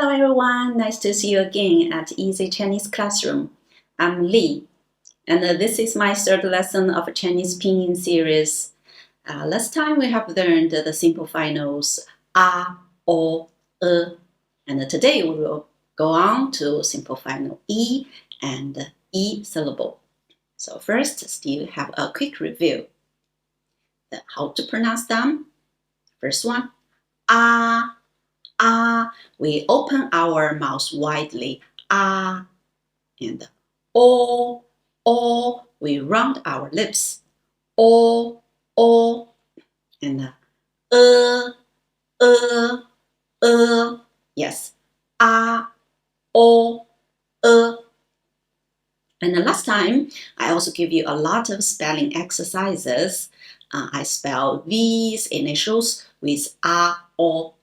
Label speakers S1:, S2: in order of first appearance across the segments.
S1: Hello everyone, nice to see you again at Easy Chinese Classroom. I'm Li, and this is my third lesson of Chinese Pinyin series. Last time we have learned the simple finals a, o, and today we will go on to simple final e and e syllable. So first, still have a quick review. How to pronounce them? First one, a. We open our mouth widely, and o, we round our lips, o, and yes, o, And the last time, I also give you a lot of spelling exercises. I spell these initials with a, o,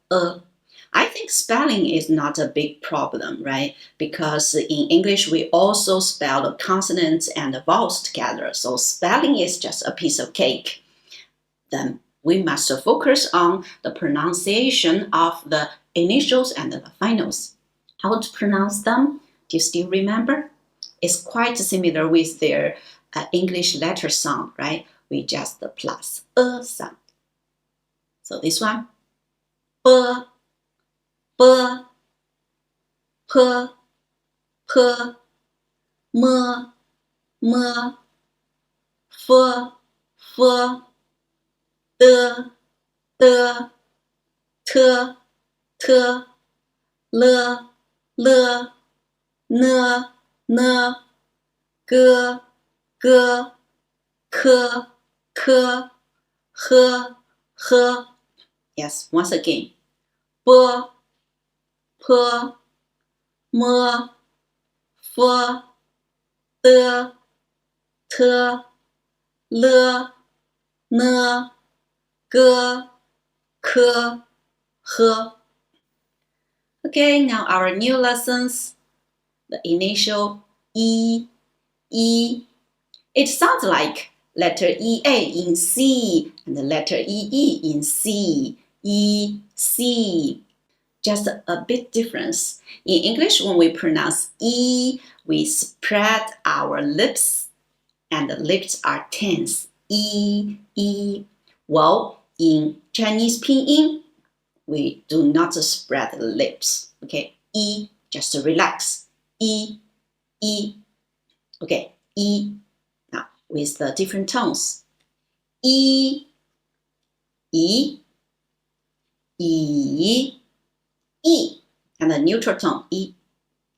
S1: I think spelling is not a big problem, right? Because in English, we also spell the consonants and the vowels together. So spelling is just a piece of cake. Then we must focus on the pronunciation of the initials and the finals. How to pronounce them? Do you still remember? It's quite similar with their English letter sound, right? We just plus a sound. So this one, b, p, p, m, f, d, t, l, n, g, k, h. Yes, once again. b, p, m, f, d, t, l, n, g, k, h. Okay, now our new lessons. The initial E. It sounds like letter EA in C and the letter EE in C. C. Just a bit difference. In English, when we pronounce E, we spread our lips and the lips are tense. E. Well, in Chinese Pinyin, we do not spread the lips. Okay, E, just relax. E. Okay, E. Now, with the different tones. E. And the neutral tone, E.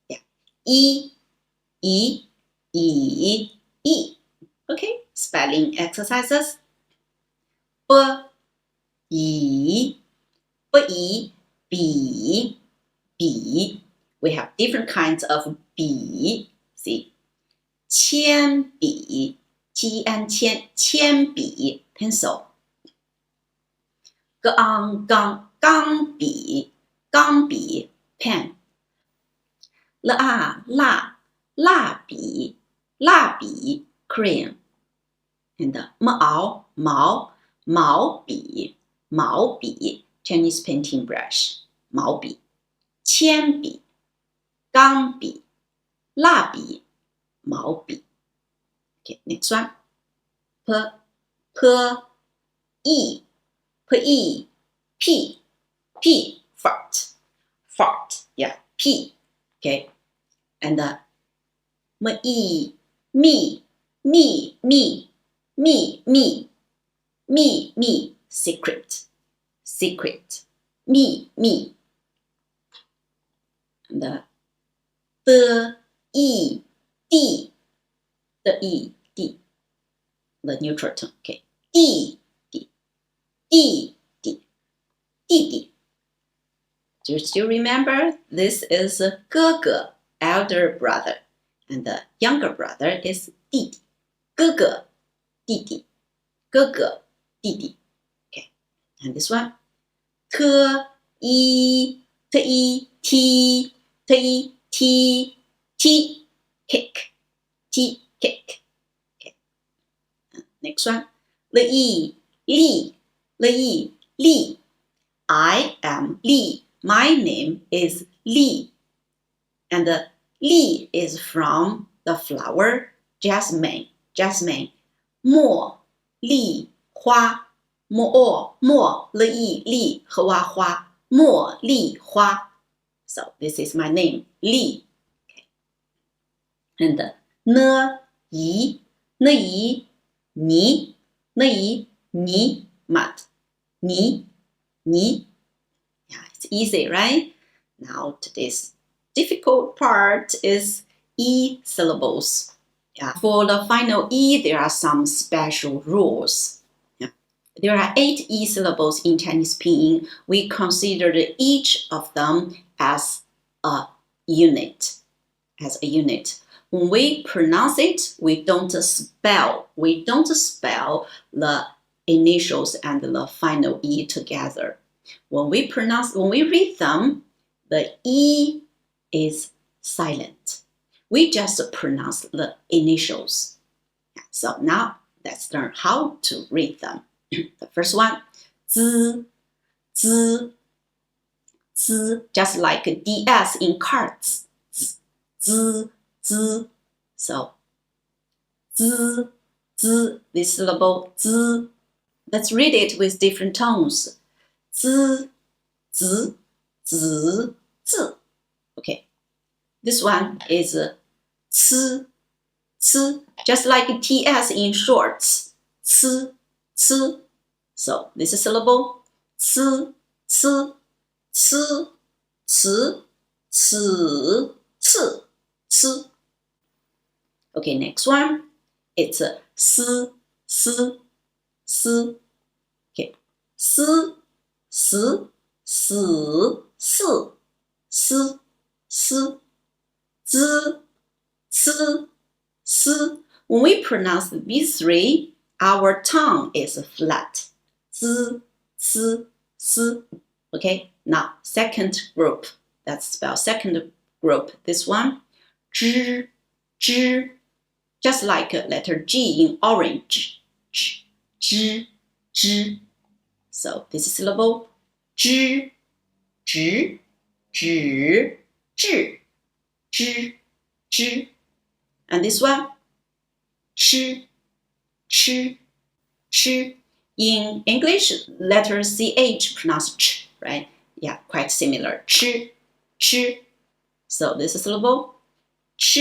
S1: Yeah. E. Okay, spelling exercises. B, B. We have different kinds of B. See, 铅笔 铅笔 pencil. 钢笔 pen. 蜡笔 crayon. And 毛笔 Chinese painting brush. 毛笔 铅笔 钢笔 蜡笔 毛笔. Okay, next one. P, fart, yeah, P, okay, and me, secret, me, and D, the neutral tone, okay, D. Do you still remember? This is 哥哥 elder brother, and the younger brother is 弟弟 哥哥弟弟 Okay, and this one 特一 T cake Okay, next one Li I am Li, My name is Li, and Li is from the flower jasmine. Jasmine. 茉莉花，茉莉莉和哇花，茉莉花。So this is my name, Li. Okay. And 呢姨你mat你。Yeah, it's easy, right? Now today's difficult part is E syllables. Yeah. For the final E, there are some special rules. Yeah. There are 8 E syllables in Chinese pinyin. We consider each of them as a unit. When we pronounce it, we don't spell the initials and the final E together. When we read them, the E is silent. We just pronounce the initials. So now let's learn how to read them. The first one, z, just like DS in cards. Z. So, z, this syllable, z. Let's read it with different tones. Z. Okay. This one is c, just like TS in shorts. C. So, this syllable, c. Okay, next one. It's a s. Okay, s. When we pronounce these three, our tongue is flat. Okay, now second group. Let's spell second group. This one, zh, just like letter G in orange. zh. So this syllable, zh. And this one, ch. In English, letter CH pronounced ch, right? Yeah, quite similar. Ch. So this syllable, ch.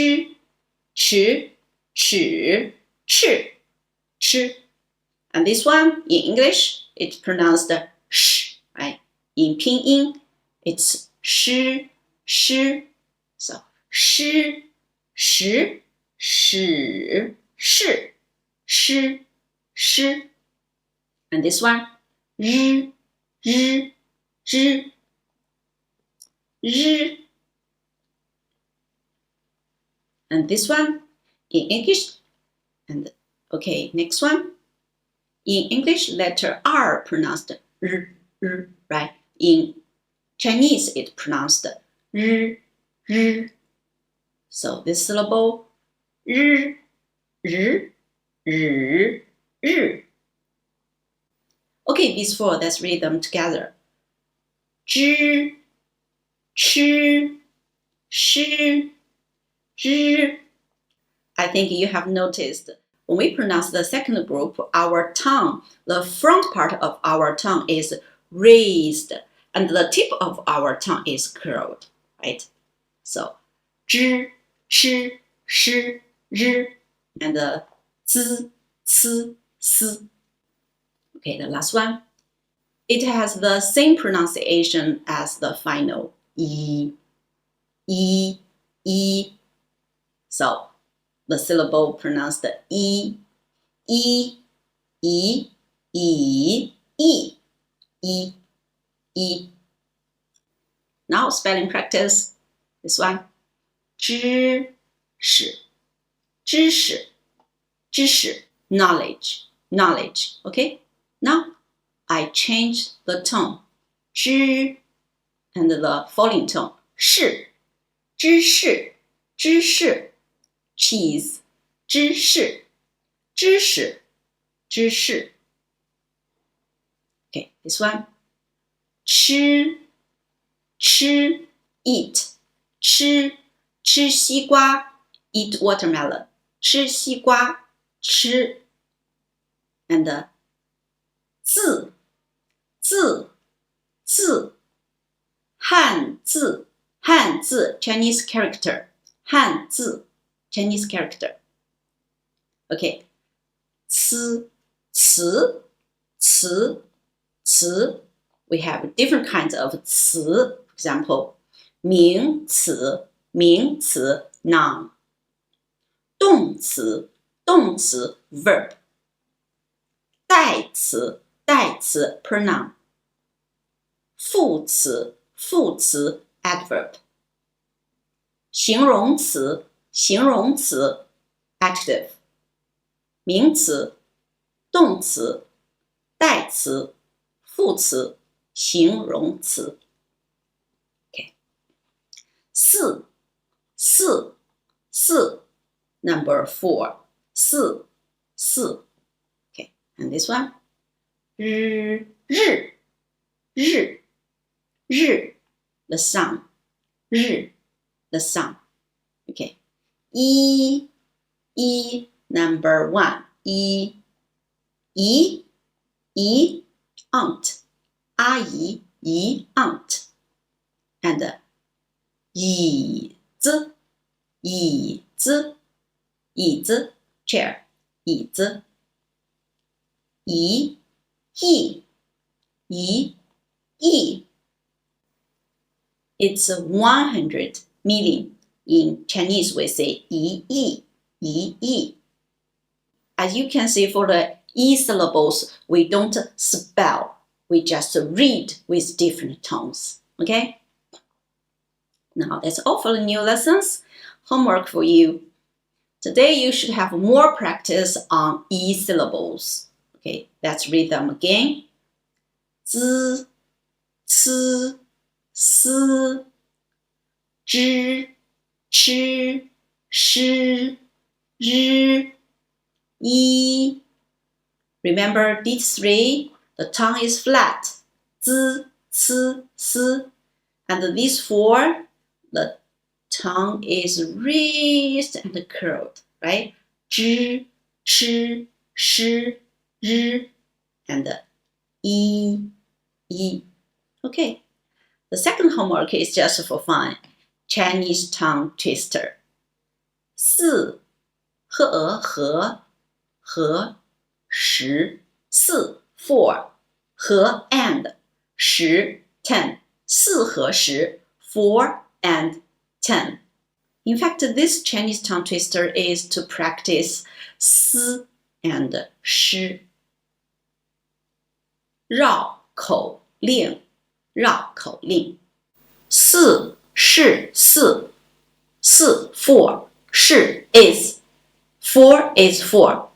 S1: And this one, in English, it's pronounced sh, right? In pinyin, it's sh. So, sh. And this one, r. And this one, in English, and okay, next one. In English, letter R pronounced r, right? In Chinese, it's pronounced r. So this syllable, r. Okay, these four, let's read them together. Zh, ch, sh, zh. I think you have noticed when we pronounce the second group, our tongue, the front part of our tongue is raised and the tip of our tongue is curled, right? So, zh, ch, sh, zh, and z, c, s. Okay, the last one. It has the same pronunciation as the final E. So, the syllable pronounced E. Now spelling practice. This one. 知识 knowledge. Okay? Now I change the tone. 知 and the falling tone. 是 知识 cheese 知识 Okay, this one. 吃吃 eat 吃西瓜 eat watermelon 吃西瓜吃 and 字汉字 Chinese character 汉字 Chinese character OK 词 we have different kinds of 词 for example 名词 noun 动词 verb 代词 pronoun 副词 adverb 形容词 adjective 名词动词代词副词形容词 OK 四 number 4 四 OK and this one 日 the sun 日 the sun OK 一 number 1姨 aunt 阿姨 aunt and 椅子 chair 椅子仪 It's 100 million. In Chinese, we say 一亿. As you can see, for the E syllables, we don't spell. We just read with different tones. Okay? Now, that's all for the new lessons. Homework for you. Today, you should have more practice on E syllables. Okay, let's read them again. 滋 c 思 知 吃 诗 日 一 Remember these three, the tongue is flat. 滋 c 思 And these four, the tongue is raised and curled, right? 知 吃 诗 日 and 一 Okay. The second homework is just for fun. Chinese tongue twister. 四 和十 四 4 和 and 十 10 四和十 4 and 10. In fact, this Chinese tongue twister is to practice 思 and 诗。绕口令四是四 4 是 is 4 is 4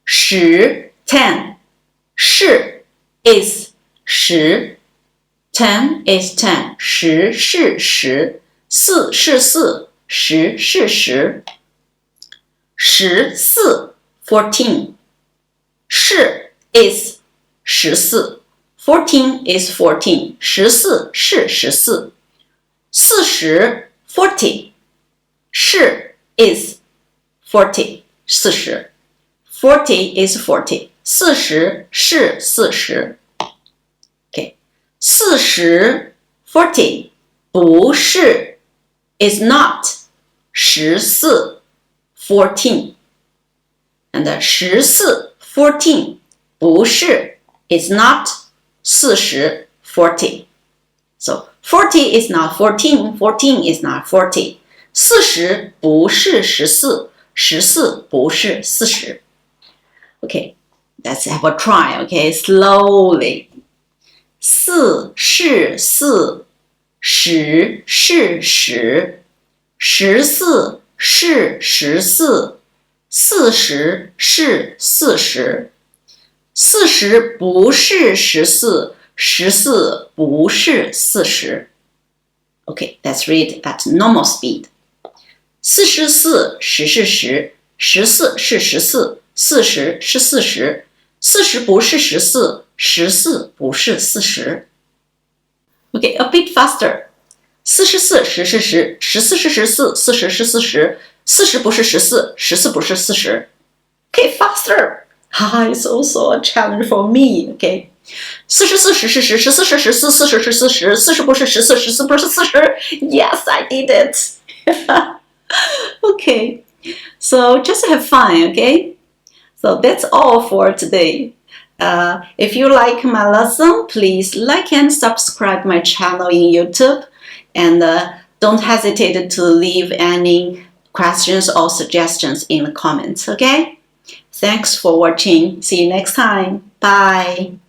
S1: 十 10 是 is 10 10 is 10十是十四是四十是十14 14是 is 14 14 is 14 14是14 40 40是 is 40 40 40 is 40 40是40 OK 40 40不是 is not 14 14 and 14 14不是 is not 40 40 So 40 is not 14 14 is not 40 40不是14 14不是40 Okay, let's have a try, okay, slowly. 4是410是10 14是14 40是40 40不是14 14不是40 Okay, let's read at normal speed. 44 10是10 14是14 40是40 40不是14 14不是40 Okay, a bit faster. 44十是10 14是14 40是40 40不是14 14不是40 Okay, faster. It's also a challenge for me. Okay. 44十是10 14是14 40是40 40不是14 14不是40 Yes, I did it. Okay. So just have fun, okay? So that's all for today. If you like my lesson, please like and subscribe my channel in YouTube. And don't hesitate to leave any questions or suggestions in the comments, okay? Thanks for watching. See you next time. Bye.